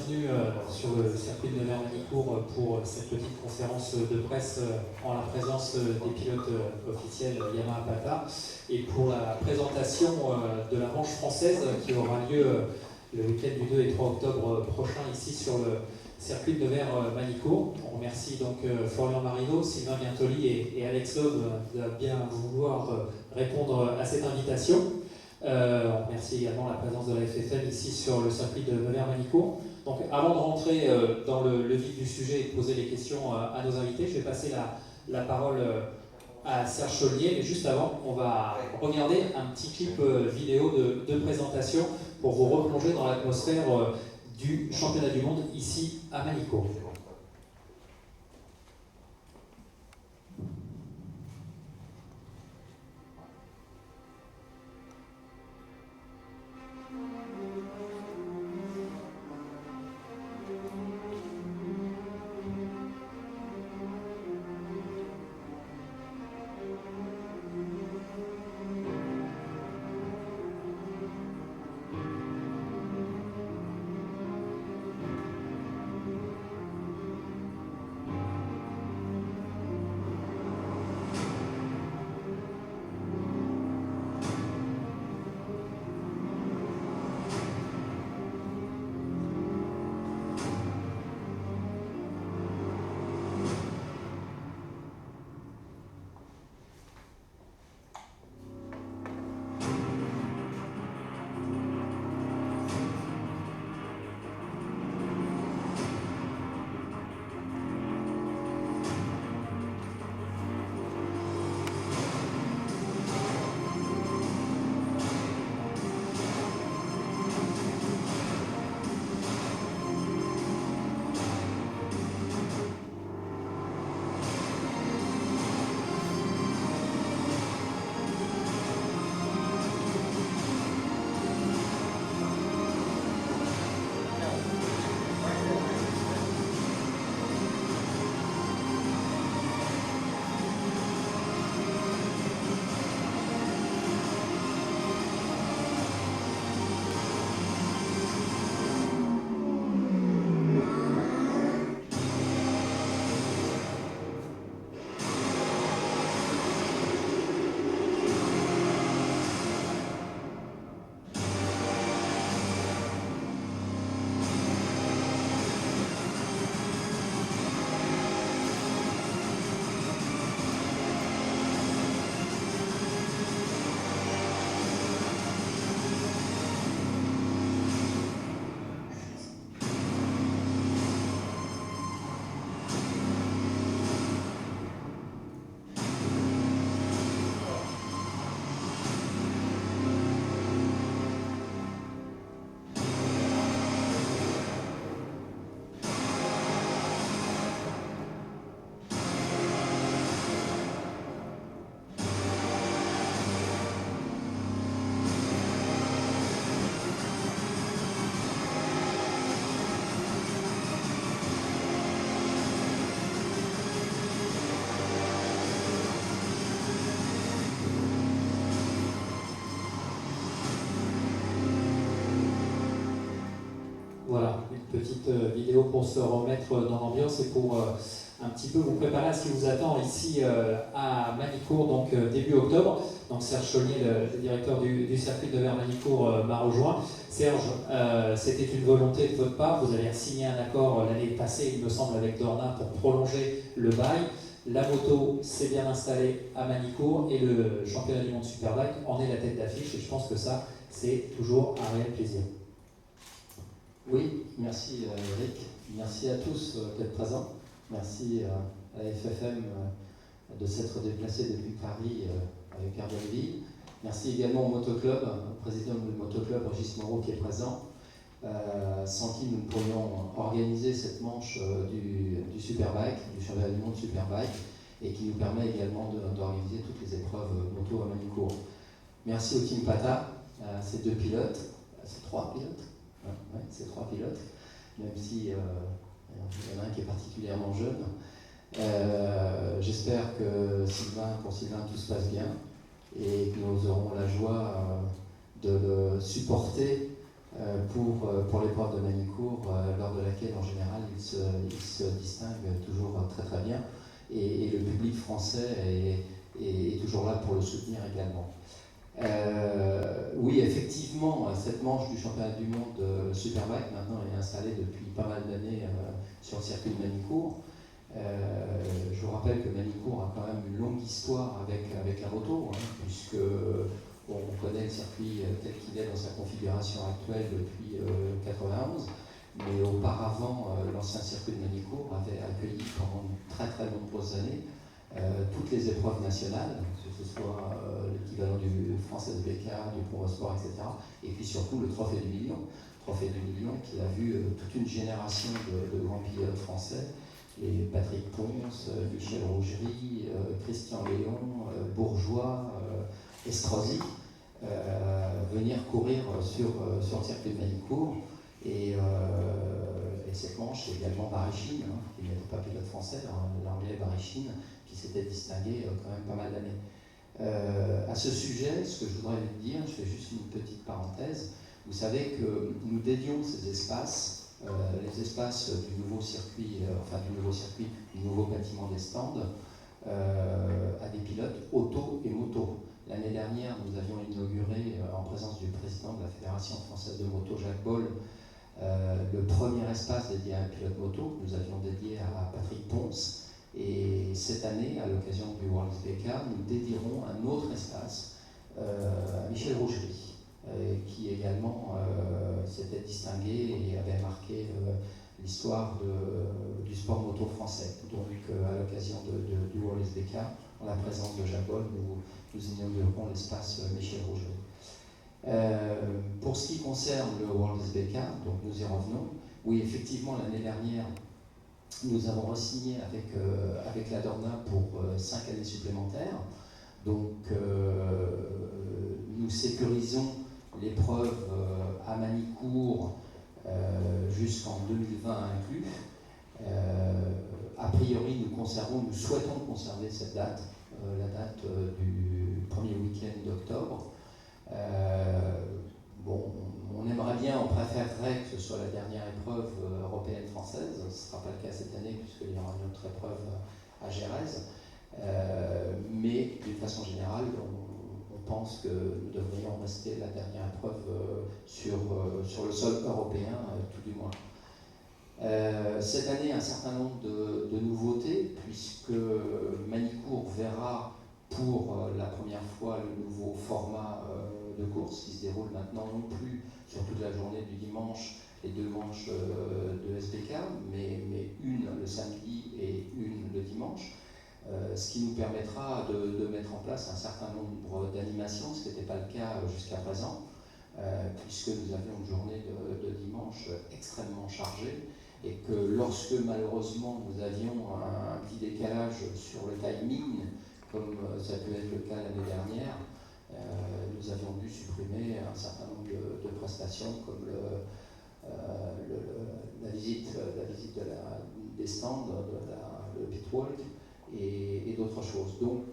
bienvenue sur le circuit de Nevers-Manicourt pour cette petite conférence de presse en la présence des pilotes officiels Yamaha PATA et pour la présentation de la manche française qui aura lieu le week-end du 2 et 3 octobre prochain ici sur le circuit de Nevers-Manicourt. On remercie donc Florian Marino, Sylvain Bientoli et Alex Loeb de bien vouloir répondre à cette invitation. On remercie également la présence de la FFM ici sur le circuit de Nevers-Manicourt. Donc avant de rentrer dans le vif du sujet et de poser les questions à nos invités, je vais passer la parole à Serge Cholnier. Mais juste avant, on va regarder un petit clip vidéo de présentation pour vous replonger dans l'atmosphère du championnat du monde ici à Manicourt. Voilà, une petite vidéo pour se remettre dans l'ambiance et pour un petit peu vous préparer à ce qui vous attend ici à Manicourt, donc début octobre. Donc Serge Cholnier, le directeur du circuit de Nevers-Manicourt, m'a rejoint. Serge, c'était une volonté de votre part. Vous avez signé un accord l'année passée, il me semble, avec Dorna pour prolonger le bail. La moto s'est bien installée à Manicourt et le championnat du monde Superbike en est la tête d'affiche. Et je pense que ça, c'est toujours un réel plaisir. Oui, merci Eric, merci à tous d'être présents, merci à la FFM de s'être déplacé depuis Paris avec Airbnb, merci également au Motoclub, au président du Motoclub, Régis Moreau, qui est présent, sans qui nous ne pourrions organiser cette manche du Superbike, du championnat du monde Superbike, et qui nous permet également d'organiser toutes les épreuves moto à Manicourt. Merci au Team PATA, ces deux pilotes, ces trois pilotes. Ouais, c'est trois pilotes, même si il y en a un qui est particulièrement jeune. J'espère que pour Sylvain, tout se passe bien et que nous aurons la joie de le supporter pour l'épreuve de Manicourt lors de bien, et le public français est toujours là pour le soutenir également. Oui, effectivement, cette manche du championnat du monde Superbike maintenant est installée depuis pas mal d'années sur le circuit de Manicourt. Je vous rappelle que Manicourt a quand même une longue histoire avec la moto, puisque on connaît le circuit tel qu'il est dans sa configuration actuelle depuis 91, mais auparavant, l'ancien circuit de Manicourt avait accueilli pendant très très nombreuses années toutes les épreuves nationales, que ce soit l'équivalent du France SBK, du Pro Sport, etc. Et puis surtout le Trophée du Million. Trophée du Million qui a vu toute une génération de grands pilotes français, les Patrick Ponce, Michel Rougerie, Christian Léon, Bourgeois, Estrosi, venir courir sur le circuit de Manicourt. Et cette manche, c'est également Barichine, qui n'était pas pilote français, l'anglais Barichine, qui s'était distingué quand même pas mal d'années. À ce sujet, ce que je voudrais vous dire, je fais juste une petite parenthèse, vous savez que nous dédions ces espaces, les espaces du nouveau circuit, du nouveau bâtiment des stands, à des pilotes auto et moto. L'année dernière, nous avions inauguré, en présence du président de la Fédération française de moto, Jacques Boll, le premier espace dédié à un pilote moto, que nous avions dédié à Patrick Ponce. Et cette année, à l'occasion du World SBK, nous dédierons un autre espace à Michel Rougerie, qui également s'était distingué et avait marqué l'histoire du sport moto français. Donc, à l'occasion du World SBK, en la présence de Jacques Boll, nous inaugurerons l'espace Michel Rougerie. Pour ce qui concerne le World SBK, donc nous y revenons. Oui, effectivement, l'année dernière, nous avons re-signé avec la Dorna pour 5 années supplémentaires. Donc, nous sécurisons l'épreuve à Manicourt jusqu'en 2020 inclus. A priori, nous souhaitons conserver cette date, la date du premier week-end d'octobre. On aimerait bien, on préférerait que ce soit la dernière épreuve européenne française. Ce ne sera pas le cas cette année puisqu'il y aura une autre épreuve à Gérèse. Mais d'une façon générale, on pense que nous devrions rester la dernière épreuve sur le sol européen, tout du moins. Cette année, un certain nombre de nouveautés, puisque Manicourt verra pour la première fois le nouveau format de course qui se déroule maintenant non plus sur toute la journée du dimanche, les 2 manches de SBK, mais une le samedi et une le dimanche, ce qui nous permettra de mettre en place un certain nombre d'animations, ce qui n'était pas le cas jusqu'à présent, puisque nous avions une journée de dimanche extrêmement chargée, et que lorsque malheureusement nous avions un petit décalage sur le timing, comme ça a pu être le cas l'année dernière, nous avions dû supprimer un certain nombre de prestations comme la visite des stands, le pitwalk et d'autres choses. Donc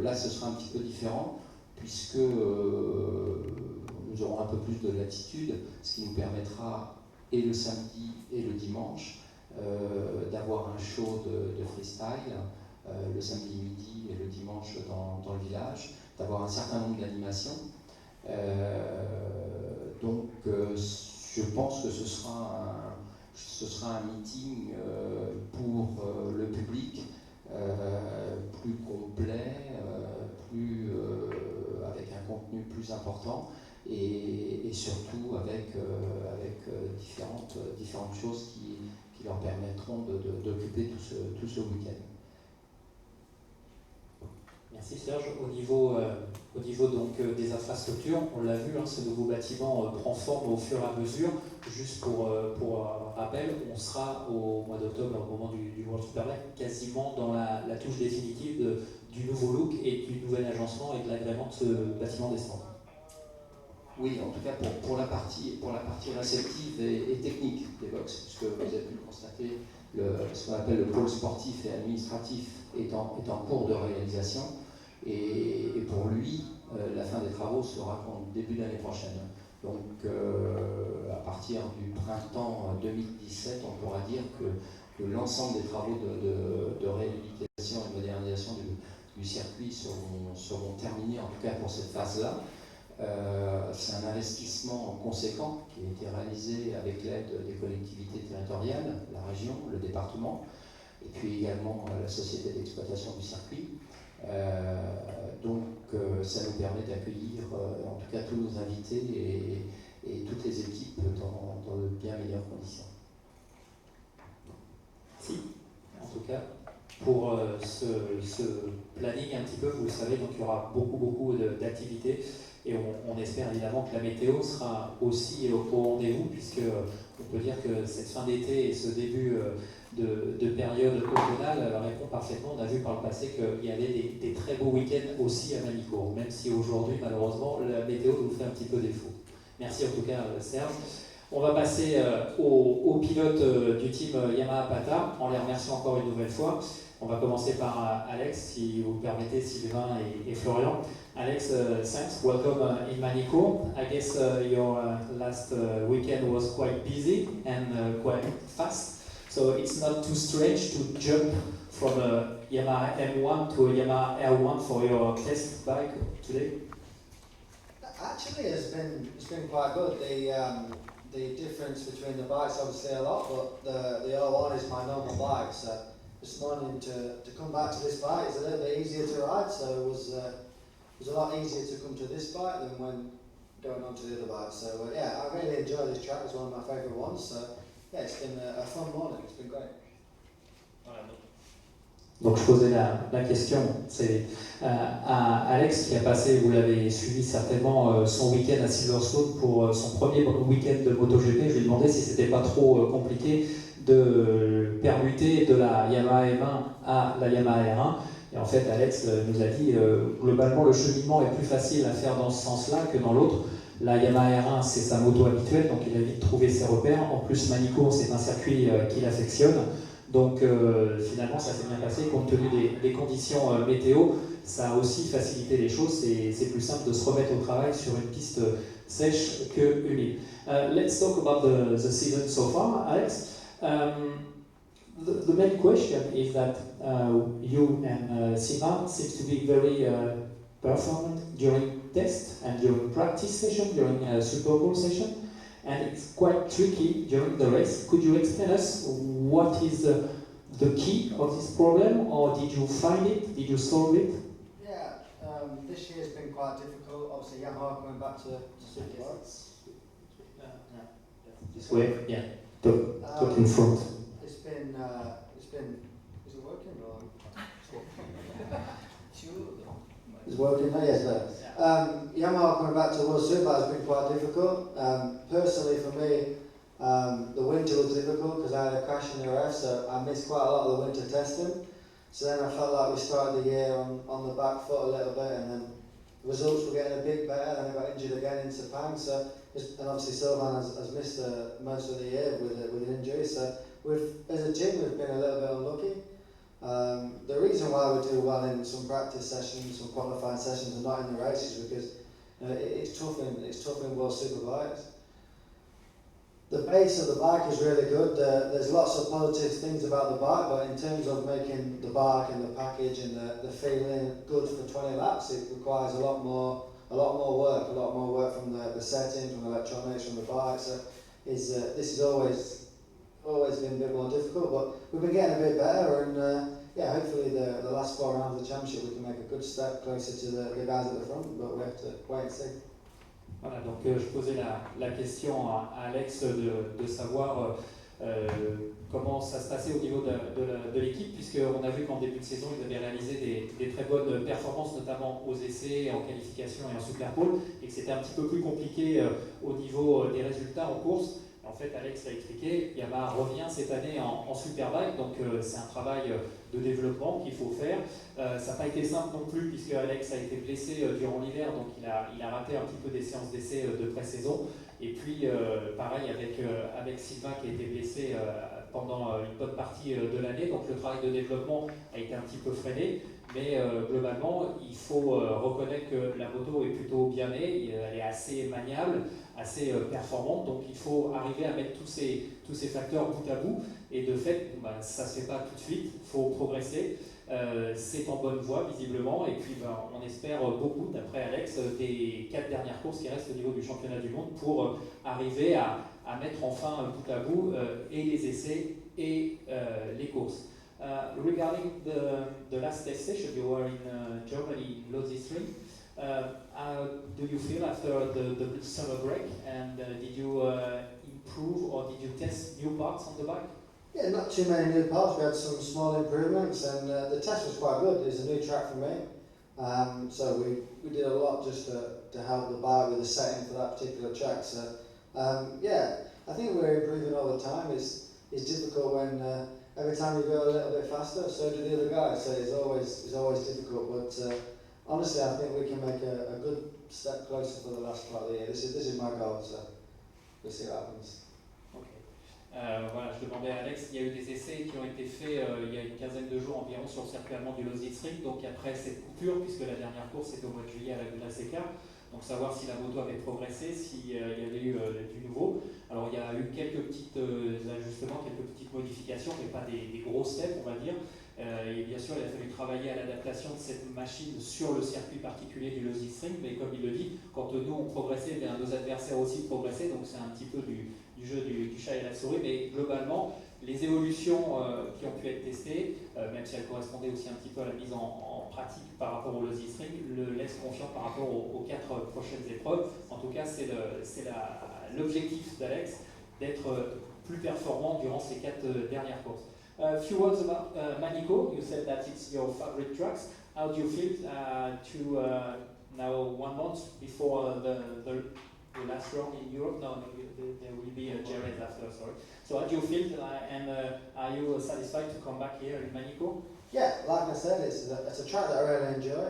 là, ce sera un petit peu différent puisque nous aurons un peu plus de latitude, ce qui nous permettra et le samedi et le dimanche d'avoir un show de freestyle le samedi midi et le dimanche dans le village, d'avoir un certain nombre d'animations. Donc je pense que ce sera un meeting pour le public plus complet, avec un contenu plus important et surtout avec différentes choses qui leur permettront d'occuper tout ce week-end. Merci Serge. Au niveau donc, des infrastructures, on l'a vu, ce nouveau bâtiment prend forme au fur et à mesure. Juste pour rappel, on sera au mois d'octobre, au moment du World Superbike, quasiment dans la touche définitive du nouveau look et du nouvel agencement et de l'agrément de ce bâtiment des stands. Oui, en tout cas pour la partie réceptive et technique des box, puisque vous avez pu le constater, ce qu'on appelle le pôle sportif et administratif est en cours de réalisation et pour lui, la fin des travaux sera en début d'année prochaine. Donc à partir du printemps 2017, on pourra dire que l'ensemble des travaux de réhabilitation et de modernisation du circuit seront terminés, en tout cas pour cette phase-là. C'est un investissement conséquent qui a été réalisé avec l'aide des collectivités territoriales, la région, le département, et puis également la société d'exploitation du circuit. Donc ça nous permet d'accueillir en tout cas tous nos invités et toutes les équipes dans de bien meilleures conditions. Merci, en tout cas, pour ce planning un petit peu, vous le savez, donc il y aura beaucoup d'activités. Et on espère évidemment que la météo sera aussi au rendez-vous, puisque on peut dire que cette fin d'été et ce début de période automnale répond parfaitement. On a vu par le passé qu'il y avait des très beaux week-ends aussi à Manicourt, même si aujourd'hui, malheureusement, la météo nous fait un petit peu défaut. Merci en tout cas, Serge. On va passer aux pilotes du team Yamaha PATA, en les remerciant encore une nouvelle fois. On va commencer par Alex, si vous permettez, Sylvain et Florian. Alex, thanks. Welcome in Manicourt. I guess your last weekend was quite busy and quite fast. So it's not too strange to jump from a Yamaha M1 to a Yamaha R1 for your test bike today? Actually, it's been quite good. The difference between the bikes, obviously a lot, but the R1 is my normal bike. So this morning to come back to this bike is a little bit easier to ride. So it was a lot easier to come to this bike than when going on to the other bike. So yeah, I really enjoy this track. It's one of my favourite ones. So yeah, it's been a fun morning. It's been great. Donc je posais la question, c'est à Alex qui a passé, vous l'avez suivi certainement, son week-end à Silverstone pour son premier week-end de MotoGP. Je lui ai demandé si c'était pas trop compliqué de permuter de la Yamaha M1 à la Yamaha R1. Et en fait, Alex nous a dit globalement le cheminement est plus facile à faire dans ce sens-là que dans l'autre. La Yamaha R1, c'est sa moto habituelle, donc il a vite trouvé ses repères. En plus, Manicourt, c'est un circuit qu'il affectionne. Donc finalement ça s'est bien passé compte tenu des conditions météo, ça a aussi facilité les choses, c'est plus simple de se remettre au travail sur une piste sèche que humide. Let's talk about the season so far, Alex. The main question is that you and Sima seems to be very performant during test and during practice session, during Super Bowl session. And it's quite tricky during the race. Could you explain us what is the key of this problem, or did you find it? Did you solve it? Yeah, this year's been quite difficult. Obviously, Yamaha coming back to Super. This way, yeah. Talk in front. It's been. Is it working or? It's working now, yes, sir. Yamaha coming back to World Super has been quite difficult. Personally, for me, the winter was difficult because I had a crash in the ref, so I missed quite a lot of the winter testing. So then I felt like we started the year on the back foot a little bit, and then the results were getting a bit better. Then I got injured again in Sepang, and obviously Sylvain has missed most of the year with an injury. So as a team, we've been a little bit unlucky. The reason why we do well in some practice sessions, some qualifying sessions, and not in the races, because it's tough in World Superbikes. The base of the bike is really good. There's lots of positive things about the bike, but in terms of making the bike and the package and the feeling good for 20 laps, it requires a lot more work from the settings, from the electronics, from the bike. So this is always been a bit more difficult, but we've been getting a bit better, and hopefully the last 4 rounds of the championship we can make a good step closer to the guys at the front, but we have to wait and see. Voilà, donc je posais la question à Alex de savoir comment ça se passait au niveau de l'équipe, puisqu'on a vu qu'en début de saison, ils avaient réalisé des très bonnes performances, notamment aux essais, en qualification et en Superpole, et que c'était un petit peu plus compliqué au niveau des résultats en course. En fait, Alex l'a expliqué, Yamaha revient cette année en Superbike, donc c'est un travail de développement qu'il faut faire. Ça n'a pas été simple non plus, puisque Alex a été blessé durant l'hiver, donc il a raté un petit peu des séances d'essai de pré-saison. Et puis, pareil avec Sylvain qui a été blessé pendant une bonne partie de l'année, donc le travail de développement a été un petit peu freiné, mais globalement, il faut reconnaître que la moto est plutôt bien née, elle est assez maniable, assez performante, donc il faut arriver à mettre tous ces facteurs bout à bout, et de fait, ça ne se fait pas tout de suite, il faut progresser. C'est en bonne voie visiblement, et puis on espère beaucoup, d'après Alex, des 4 dernières courses qui restent au niveau du championnat du monde pour arriver à mettre enfin bout à bout et les essais et les courses. Regarding the last test session, you were in Germany, Lodz 3. How do you feel after the summer break, and did you improve or did you test new parts on the bike? Yeah, not too many new parts. We had some small improvements, and the test was quite good. It's a new track for me, so we did a lot just to help the bike with the setting for that particular track. So yeah, I think we're improving all the time. It's difficult when every time you go a little bit faster, so do the other guys. So it's always difficult, but honestly, I think we can make a good step closer for the last part of the year. This is my goal, so we'll see what happens. Voilà, je demandais à Alex, il y a eu des essais qui ont été faits il y a une quinzaine de jours environ sur le circuit allemand du Lausitzring, donc après cette coupure, puisque la dernière course était au mois de juillet à la Seca, donc savoir si la moto avait progressé, s'il y avait eu du nouveau. Alors il y a eu quelques petits ajustements, quelques petites modifications, mais pas des gros steps, on va dire. Et bien sûr, il a fallu travailler à l'adaptation de cette machine sur le circuit particulier du Lausitzring, mais comme il le dit, quand nous on progressait, bien, nos adversaires aussi progressaient, donc c'est un petit peu du jeu du chat et la souris, mais globalement, les évolutions qui ont pu être testées, même si elles correspondaient aussi un petit peu à la mise en pratique par rapport au Lausitzring, le laissent confiant par rapport aux 4 prochaines épreuves. En tout cas, c'est l'objectif d'Alex, d'être plus performant durant ces 4 dernières courses. A few words about Manico. You said that it's your favorite tracks. How do you feel to now 1 month before the last round in Europe? No, there will be a Jerez after, sorry. So how do you feel, and are you satisfied to come back here in Manico? Yeah, like I said, it's a track that I really enjoy.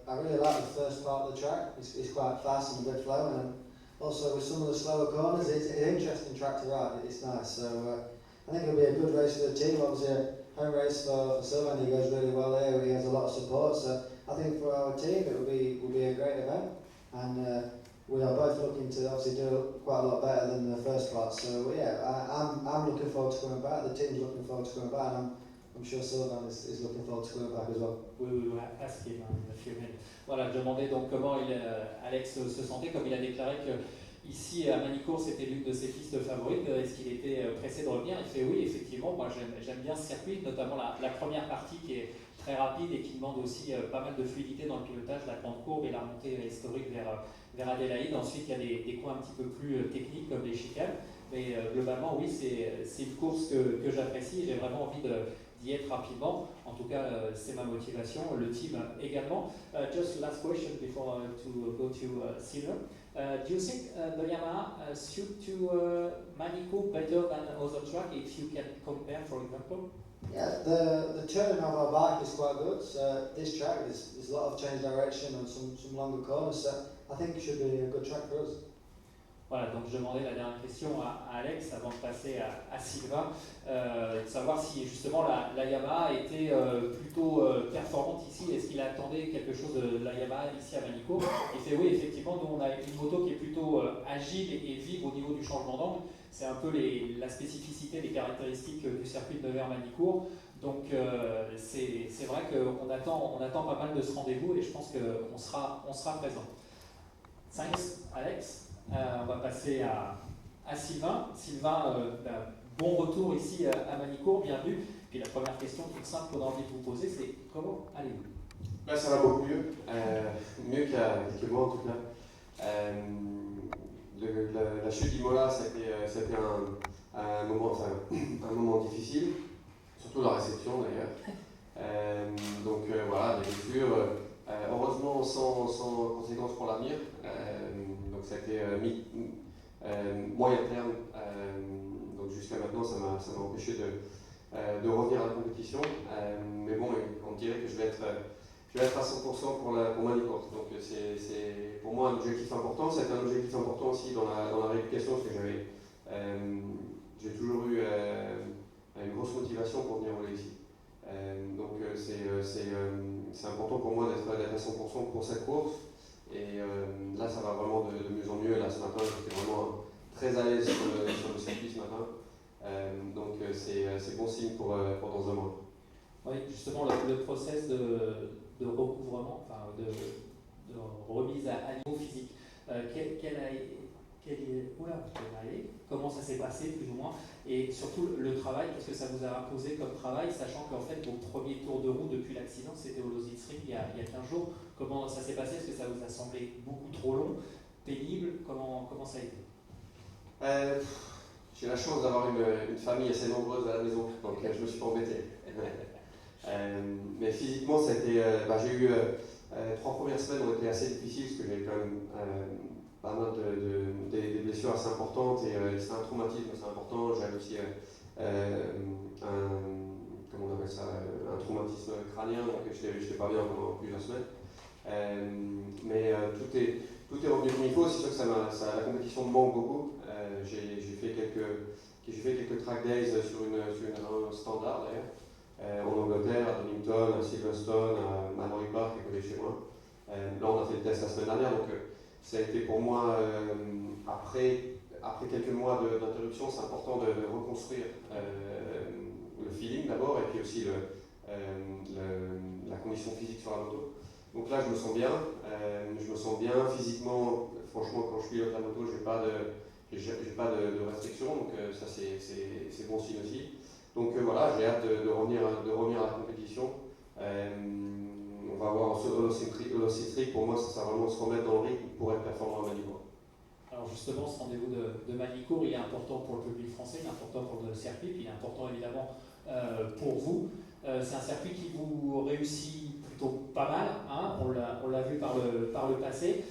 I really like the first part of the track. It's quite fast and a bit flowing, and also with some of the slower corners, it's an interesting track to ride. It's nice. So I think it'll be a good race for the team. Obviously, a home race for Sylvain. He goes really well there. He has a lot of support. So I think for our team, it will be a great event, and we are both looking to obviously do quite a lot better than the first part. So yeah, I'm looking forward to coming back. The team's looking forward to coming back, and I'm sure Sylvain is looking forward to coming back as well. Oui, we will ask him in a few minutes. Voilà, je demandais donc comment Alex se sentait, comme il a déclaré que ici à Manicourt c'était l'une de ses pistes favorites. Est-ce qu'il était pressé de revenir? Il fait oui, effectivement. Moi j'aime bien ce circuit, notamment la première partie qui est très rapide et qui demande aussi pas mal de fluidité dans le pilotage, la grande courbe et la montée historique vers Adélaïde. Ensuite, il y a des coins un petit peu plus techniques comme les chicanes. Mais globalement, oui, c'est une course que j'apprécie et j'ai vraiment envie d'y être rapidement. En tout cas, c'est ma motivation, le team également. Just last question before to go to Silver. Do you think the Yamaha suit to Manico better than other track if you can compare, for example? Yeah, the turn of our bike is quite good. So this track, there's a lot of change direction and some longer corners. So I think it should be a good track for us. Voilà, donc je demandais la dernière question à Alex avant de passer à Sylvain, de savoir si justement la Yamaha était plutôt performante ici. Est-ce qu'il attendait quelque chose de la Yamaha ici à Manico? Il fait oui, effectivement, nous on a une moto qui est plutôt agile et vive au niveau du changement d'angle. C'est un peu la spécificité, les caractéristiques du circuit de Nevers-Manicourt. Donc c'est vrai qu'on attend pas mal de ce rendez-vous et je pense qu'on sera présent. Thanks, Alex. On va passer à Sylvain. Sylvain, bon retour ici à Manicourt, bienvenue. Puis la première question toute simple qu'on a envie de vous poser, c'est comment allez-vous? Ça va beaucoup mieux, mieux qu'il y a quelques mois en tout cas. La chute d'Imola, c'était un moment difficile, surtout la réception d'ailleurs. Donc voilà, des blessures, heureusement sans conséquences pour l'avenir. Donc ça a été moyen terme, donc jusqu'à maintenant ça m'a empêché de revenir à la compétition. Mais bon, on dirait que je vais être je vais être à 100% pour Manicourt. Donc pour moi un objectif important. C'est un objectif important aussi dans la rééducation, parce que j'ai toujours eu une grosse motivation pour venir rouler ici. Donc c'est important pour moi d'être à 100% pour cette course. Et là, ça va vraiment de mieux en mieux. Là, ce matin, j'étais vraiment très à l'aise sur le circuit ce matin. Donc c'est bon signe pour dans un mois. Oui, justement, le process de recouvrement, enfin de remise à niveau physique, comment ça s'est passé plus ou moins, et surtout le travail, qu'est-ce que ça vous a imposé comme travail, sachant qu'en fait vos premiers tours de roue depuis l'accident c'était au Lositzring il y a 15 jours. Comment ça s'est passé? Est-ce que ça vous a semblé beaucoup trop long, pénible? Comment ça a été? J'ai la chance d'avoir une famille assez nombreuse à la maison, donc je ne me suis pas embêté. Mais physiquement, ça a été, j'ai eu 3 premières semaines ont été assez difficiles parce que j'avais quand même pas mal des blessures assez importantes et c'était un traumatisme assez important. J'avais aussi un traumatisme crânien, donc je n'étais pas bien pendant plusieurs semaines. Mais tout est revenu comme il faut. C'est sûr que la compétition me manque beaucoup. J'ai fait quelques track days sur un standard d'ailleurs, en Angleterre, à Donington, à Silverstone, à Mallory Park, qui est collé chez moi. Là, on a fait le test la semaine dernière, donc ça a été pour moi, après quelques mois d'interruption, c'est important de reconstruire le feeling d'abord, et puis aussi la condition physique sur la moto. Donc là, je me sens bien physiquement. Franchement, quand je pilote la moto, j'ai pas de restrictions, donc ça c'est bon signe aussi. Donc voilà, j'ai hâte de revenir à la compétition. On va voir Holocétrique, pour moi, ça va vraiment se remettre dans le rythme pour être performant à Manicourt. Alors justement, ce rendez-vous de Manicourt, il est important pour le public français, il est important pour le circuit, puis il est important évidemment pour vous. C'est un circuit qui vous réussit plutôt pas mal, hein, on l'a vu par le passé.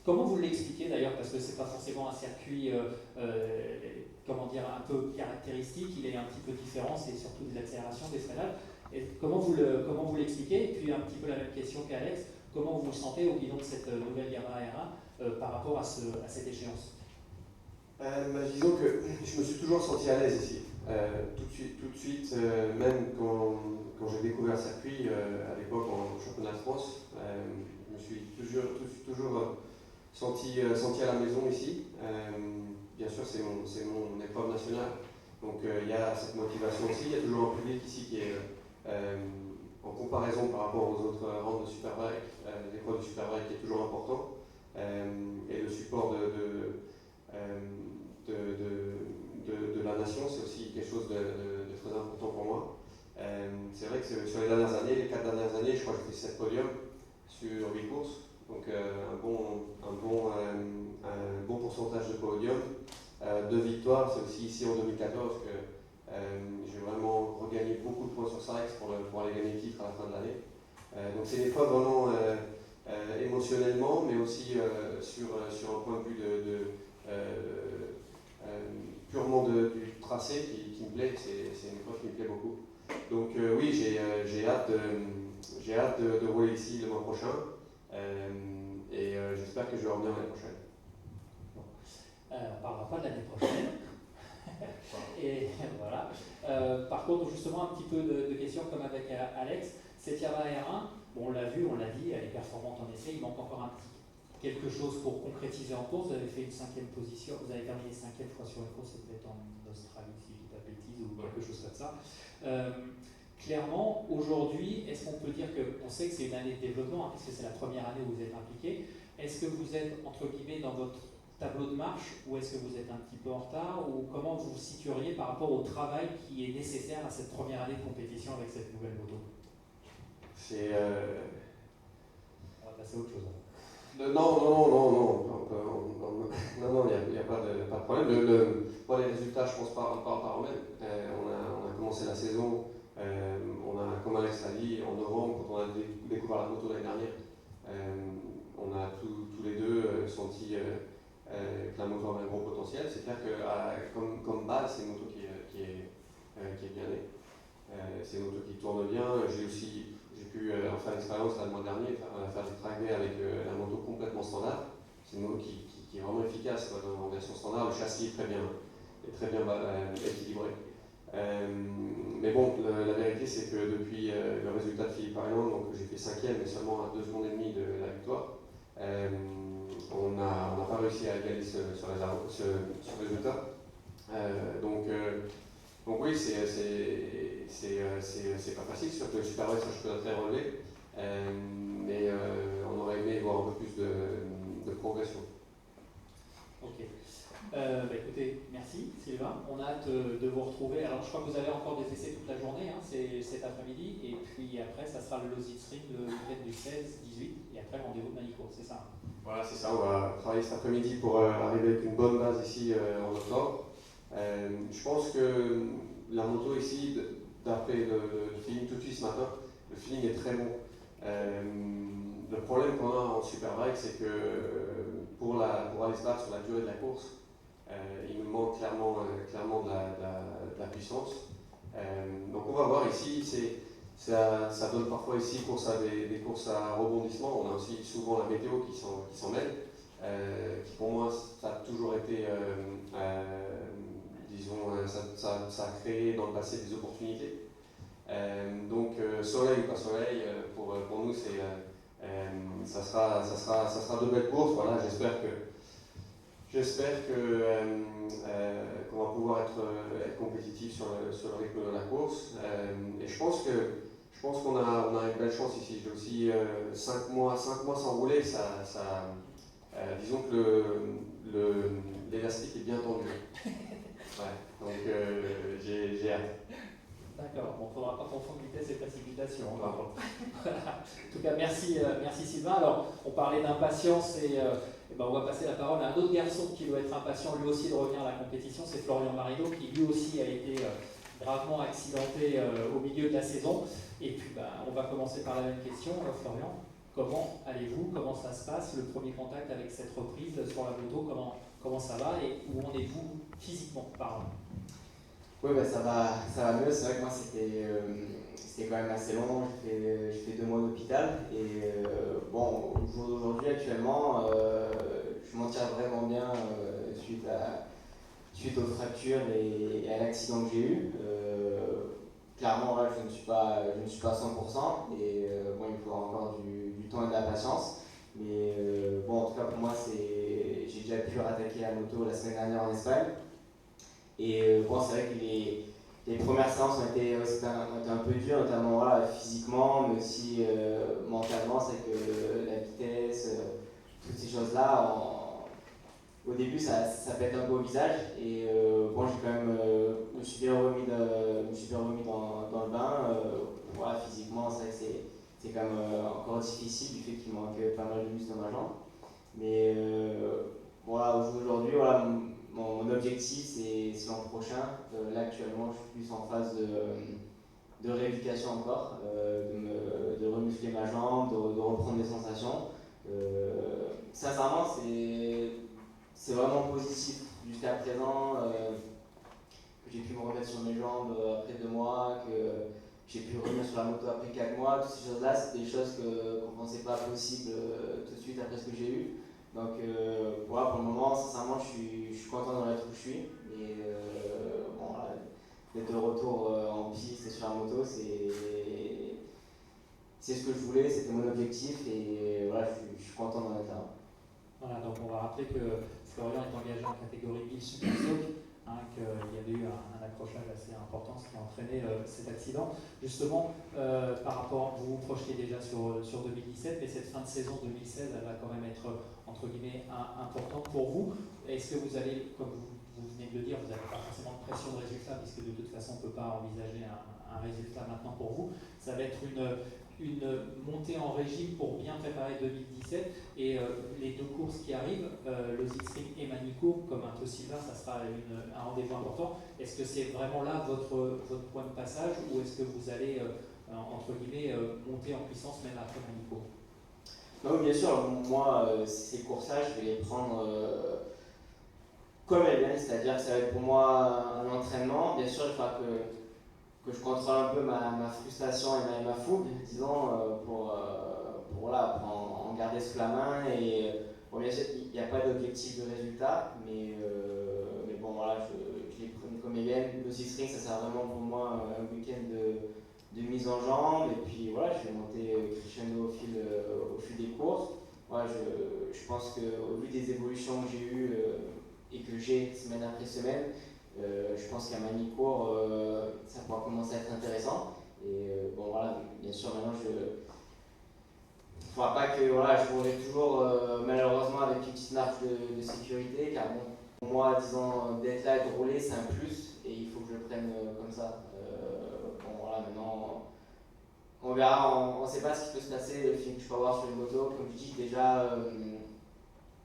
Comment vous l'expliquez d'ailleurs, parce que c'est pas forcément un circuit un peu caractéristique, il est un petit peu différent, c'est surtout des accélérations, des freinages. Et comment vous l'expliquez? Et puis un petit peu la même question qu'Alex, comment vous vous sentez au guidon de cette nouvelle Yamaha R1 par rapport à cette échéance? Disons que je me suis toujours senti à l'aise ici. Tout de suite, même quand j'ai découvert le circuit à l'époque en championnat de France, je me suis toujours senti à la maison ici. Bien sûr, c'est mon épreuve nationale, donc il y a cette motivation aussi. Il y a toujours un public ici qui est en comparaison par rapport aux autres rounds de Superbike, l'épreuve de Superbike qui est toujours important, et le support de la nation, c'est aussi quelque chose de très important pour moi. C'est vrai que sur les dernières années, les 4 dernières années, je crois que j'ai fait 7 podiums sur 8 courses, donc un bon pourcentage de podiums. 2 victoires, c'est aussi ici en 2014 que j'ai vraiment regagné beaucoup de points sur Sarex pour aller gagner le titre à la fin de l'année. Donc c'est une épreuve vraiment émotionnellement, mais aussi sur un point de vue purement du tracé qui me plaît. C'est une épreuve qui me plaît beaucoup. Donc oui, j'ai hâte de rouler ici le mois prochain, et j'espère que je vais revenir l'année prochaine. On ne parlera pas de l'année prochaine. Et voilà. Par contre, justement, un petit peu de questions comme avec Alex. Cette Yamaha R1, bon, on l'a vu, on l'a dit, elle est performante en essai, il manque encore quelque chose pour concrétiser en course. Vous avez fait une 5e position, vous avez terminé 5e fois sur une course, peut-être en Australie, si je ne dis pas de bêtises, ou quelque chose comme ça. Clairement, aujourd'hui, est-ce qu'on peut dire qu'on sait que c'est une année de développement, hein, parce que c'est la première année où vous êtes impliqué. Est-ce que vous êtes, entre guillemets, dans votre tableau de marche, ou est-ce que vous êtes un petit peu en retard, ou comment vous vous situeriez par rapport au travail qui est nécessaire à cette première année de compétition avec cette nouvelle moto? On va passer à autre chose. Non, il n'y a pas de problème. Moi, les résultats, je pense, parlent par eux-mêmes. On a commencé la saison, comme Alex l'a dit, en novembre, quand on a découvert la moto l'année dernière. On a tous les deux senti que la moto avait un gros potentiel. C'est clair que comme base, c'est une moto qui est bien née. c'est une moto qui tourne bien. J'ai pu en faire l'expérience le mois dernier, faire des track days avec la moto complètement standard. C'est une moto qui est vraiment efficace quoi, en version standard. Le châssis est très bien équilibré. Mais bon, la vérité c'est que depuis le résultat de Philippe Island, donc j'ai fait 5e mais seulement à 2 secondes et demie de la victoire, on n'a pas réussi à égaler ce résultat. Donc oui, c'est pas facile, surtout le super race, je peux très relever, mais on aurait aimé voir un peu plus de progression. Ok. Écoutez, merci Sylvain. On a hâte de vous retrouver. Alors je crois que vous avez encore des essais toute la journée, hein, c'est cet après-midi, et puis après ça sera le Losit-Ring le week-end du 16-18, et après le rendez-vous de Manicourt, c'est ça? Voilà, c'est ça, on va travailler cet après-midi pour arriver avec une bonne base ici en octobre. Je pense que la moto ici, d'après le feeling tout de suite ce matin, le feeling est très bon. Le problème qu'on a en Superbike, c'est que pour aller se battre sur la durée de la course, il nous manque clairement de la puissance. Donc on va voir ici, ça donne parfois ici des courses à rebondissement. On a aussi souvent la météo qui s'en mêle, qui pour moi ça a toujours été, disons, ça a créé dans le passé des opportunités. Donc soleil ou pas soleil, pour nous ça sera de belles courses. Voilà, j'espère qu'on va pouvoir être compétitif sur le rythme de la course. Et je pense qu'on a une belle chance ici. J'ai aussi 5 mois sans rouler, disons que l'élastique est bien tendu. Ouais, donc j'ai hâte. D'accord, bon, il ne faudra pas confondre vitesse et précipitation. Par contre. En tout cas, merci Sylvain. Alors, on parlait d'impatience et on va passer la parole à un autre garçon qui doit être impatient lui aussi de revenir à la compétition, c'est Florian Marido qui lui aussi a été gravement accidenté au milieu de la saison. Et puis on va commencer par la même question. Florian, comment allez-vous? Comment ça se passe? Le premier contact avec cette reprise sur la moto, comment ça va et où en êtes-vous physiquement parlant? Oui, ça va mieux. C'est vrai que moi, c'était quand même assez long. J'ai fait 2 mois d'hôpital. Et bon, au jour d'aujourd'hui, actuellement, je m'en tire vraiment bien suite aux fractures et à l'accident que j'ai eu. Clairement, là, je ne suis pas à 100%. Et bon, il me faudra encore du temps et de la patience. Mais bon, en tout cas, pour moi, j'ai déjà pu rattaquer la moto la semaine dernière en Espagne. Et bon, c'est vrai que les premières séances ont été un peu dures, notamment voilà, physiquement, mais aussi mentalement. C'est que la vitesse, toutes ces choses-là, au début, ça pète un peu au visage. Et bon, j'ai quand même, me suis bien remis dans le bain. Voilà, physiquement, c'est vrai que c'est quand même encore difficile du fait qu'il manque pas mal de muscles dans ma jambe. Mais voilà, aujourd'hui, voilà. Mon objectif, c'est l'an prochain. Là, actuellement, je suis plus en phase de rééducation encore, de remuscler ma jambe, de reprendre des sensations. Sincèrement, c'est vraiment positif jusqu'à présent. Que j'ai pu me remettre sur mes jambes après 2 mois, que j'ai pu revenir sur la moto après 4 mois. Toutes ces choses-là, c'est des choses qu'on ne pensait pas possible tout de suite après ce que j'ai eu. Donc voilà, pour le moment, sincèrement, je suis content d'en être où je suis. Et bon, d'être de retour en piste et sur la moto, c'est ce que je voulais, c'était mon objectif. Et voilà, je suis content d'en être là. Voilà, donc on va rappeler que Florian est engagé en catégorie 1000 Super Stock, qu'il y avait eu un accrochage assez important, ce qui a entraîné cet accident. Justement, par rapport, vous vous projetez déjà sur 2017, mais cette fin de saison 2016, elle va quand même être entre guillemets importante pour vous. Est-ce que vous allez, comme vous venez de le dire, vous n'avez pas forcément de pression de résultat, puisque de toute façon on ne peut pas envisager un résultat maintenant pour vous. Ça va être une montée en régime pour bien préparer 2017 et les 2 courses qui arrivent, le Losit-Ring et Manicourt, comme un peu Sylvain, ça sera un rendez-vous important. Est-ce que c'est vraiment là votre point de passage ou est-ce que vous allez, entre guillemets, monter en puissance même après Manicourt? Non, bien sûr, moi, ces courses-là, je vais les prendre comme elles viennent, c'est-à-dire que ça va être pour moi un entraînement. Bien sûr, il faudra que je contrôle un peu ma frustration et ma fougue, disons, pour en garder sous la main. Et bon, bien sûr, il n'y a pas d'objectif de résultat, mais bon, voilà, je les prenais comme event. Le Six Rings, ça sert vraiment pour moi un week-end de mise en jambe. Et puis voilà, je vais monter crescendo au fil des courses. Voilà, je pense qu'au vu des évolutions que j'ai eues et que j'ai semaine après semaine, je pense qu'à Manicourt, ça pourra commencer à être intéressant. Et bon, voilà, bien sûr, maintenant, il ne faudra pas que je mourrai toujours malheureusement avec une petite marge de sécurité, car bon, pour moi, disons, d'être là et de rouler, c'est un plus, et il faut que je le prenne comme ça. Bon, voilà, maintenant, on verra, on ne sait pas ce qui peut se passer, le feeling que je peux avoir sur les motos. Comme je dis, déjà,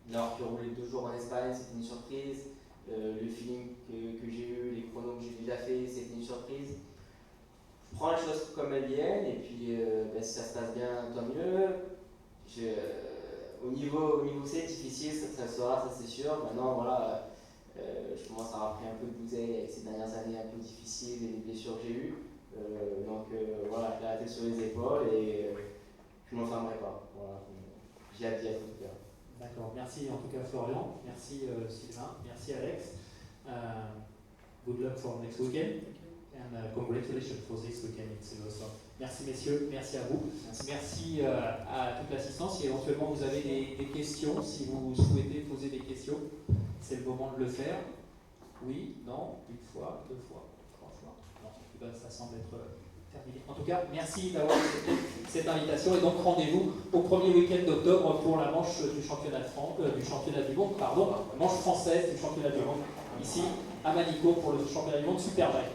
d'avoir pu rouler 2 jours en Espagne, c'était une surprise. Le feeling que j'ai eu, les chronos que j'ai déjà fait, c'était une surprise. Je prends les choses comme elles viennent, et puis si ça se passe bien, tant mieux. Au niveau C, difficile, ça le sera, ça c'est sûr. Maintenant, voilà, je commence à avoir pris un peu de bouteille avec ces dernières années un peu difficiles et les blessures que j'ai eues. Donc voilà, je l'ai arrêté sur les épaules et je ne m'enfermerai pas. Voilà. J'ai hâte d'y être en tout cas. D'accord, merci en tout cas Florian, merci Sylvain, merci Alex. Good luck for next weekend and congratulations for this weekend. It's awesome. Merci messieurs, merci à vous, merci à toute l'assistance. Si éventuellement vous avez des questions, si vous souhaitez poser des questions, c'est le moment de le faire. Oui, non, 1 fois, 2 fois, 3 fois. Non, ça semble être terminé. En tout cas, merci d'avoir accepté cette invitation et donc rendez-vous au premier week-end d'octobre pour la manche du championnat du monde, manche française du championnat du monde, ici à Manicourt pour le championnat du monde Superbike.